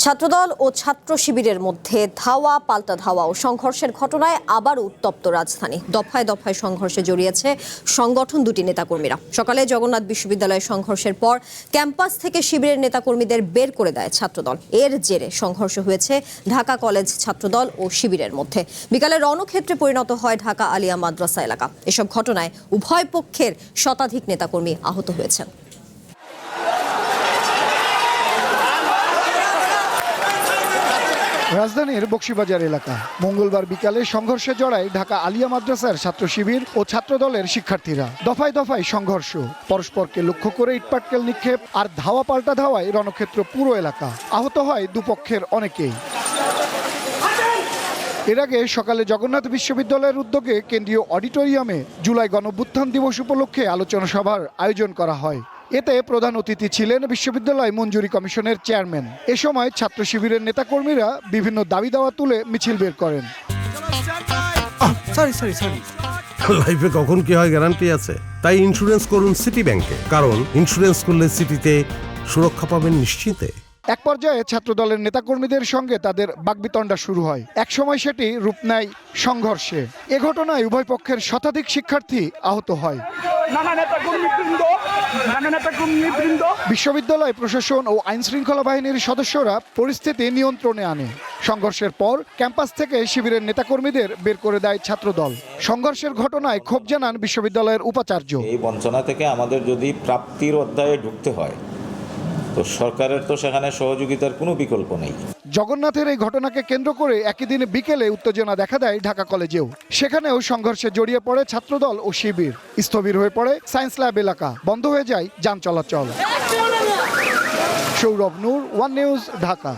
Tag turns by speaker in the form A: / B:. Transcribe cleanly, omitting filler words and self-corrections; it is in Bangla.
A: ছাত্রদল ও ছাত্র শিবিরের মধ্যে ধাওয়া পাল্টা ধাওয়া ও সংঘর্ষের ঘটনায় আবার উত্তপ্ত রাজধানী। দফায় দফায় সংঘর্ষে জড়িয়েছে সংগঠন দুটি নেতাকর্মীরা। সকালে জগন্নাথ বিশ্ববিদ্যালয়ে সংঘর্ষের পর ক্যাম্পাস থেকে শিবিরের নেতাকর্মীদের বের করে দেয় ছাত্রদল। এর জেরে সংঘর্ষ হয়েছে ঢাকা কলেজ ছাত্রদল ও শিবিরের মধ্যে। বিকালে রণক্ষেত্রে পরিণত হয় ঢাকা আলিয়া মাদ্রাসা এলাকা। এসব ঘটনায় উভয় পক্ষের শতাধিক নেতাকর্মী আহত হয়েছেন।
B: রাজধানীর বকশীবাজার এলাকা মঙ্গলবার বিকালে সংঘর্ষে জড়ায় ঢাকা আলিয়া মাদ্রাসার ছাত্র শিবির ও ছাত্রদলের শিক্ষার্থীরা। দফায় দফায় সংঘর্ষ, পরস্পরকে লক্ষ্য করে ইটপাটকেল নিক্ষেপ আর ধাওয়া পাল্টা ধাওয়ায় রণক্ষেত্র পুরো এলাকা। আহত হয় দুপক্ষের অনেকেই। এর আগে সকালে জগন্নাথ বিশ্ববিদ্যালয়ের উদ্যোগে কেন্দ্রীয় অডিটোরিয়ামে জুলাই গণঅভ্যুত্থান দিবস উপলক্ষে আলোচনা সভার আয়োজন করা হয়। এতে প্রধান অতিথি ছিলেন বিশ্ববিদ্যালয় মঞ্জুরি কমিশনের চেয়ারম্যান। এ সময় ছাত্র শিবিরের নেতাকর্মীরা বিভিন্ন দাবি দাওয়া তুলে মিছিল বের করেন।
C: লাইফে কখন কি হয় গ্যারান্টি আছে, তাই ইন্স্যুরেন্স করুন সিটি ব্যাংকে, কারণ ইন্স্যুরেন্স করলে সিটিতে সুরক্ষা পাবেন নিশ্চিন্তে।
B: এক পর্যায়ে ছাত্রদলের নেতাকর্মীদের সঙ্গে তাদের বাকবিতণ্ডা শুরু হয়। একসময় সেটি রূপ নেয় সংঘর্ষে। এ ঘটনায় উভয় পক্ষের শতাধিক শিক্ষার্থী আহত হয়। বিশ্ববিদ্যালয় প্রশাসন ও আইন শৃঙ্খলা বাহিনীর সদস্যরা পরিস্থিতি নিয়ন্ত্রণে আনে। সংঘর্ষের পর ক্যাম্পাস থেকে শিবিরের নেতাকর্মীদের বের করে দেয় ছাত্রদল। সংঘর্ষের ঘটনায় ক্ষোভ জানান বিশ্ববিদ্যালয়ের উপাচার্য।
D: এই বঞ্চনা থেকে আমাদের যদি প্রাপ্তির অধ্যায়ে ঢুকতে হয়, তো সরকারের তো সেখানে সহযোগিতার কোনো বিকল্প নেই।
B: জগন্নাথের এই ঘটনাকে কেন্দ্র করে একই দিন বিকেলে উত্তেজনা দেখা দেয় ঢাকা কলেজেও। সেখানেও সংঘর্ষে জড়িয়ে পড়ে ছাত্রদল ও শিবির। স্থবির হয়ে পড়ে সায়েন্স ল্যাব এলাকা, বন্ধ হয়ে যায় যান চলাচল। সৌরভ নূর, ওয়ান নিউজ, ঢাকা।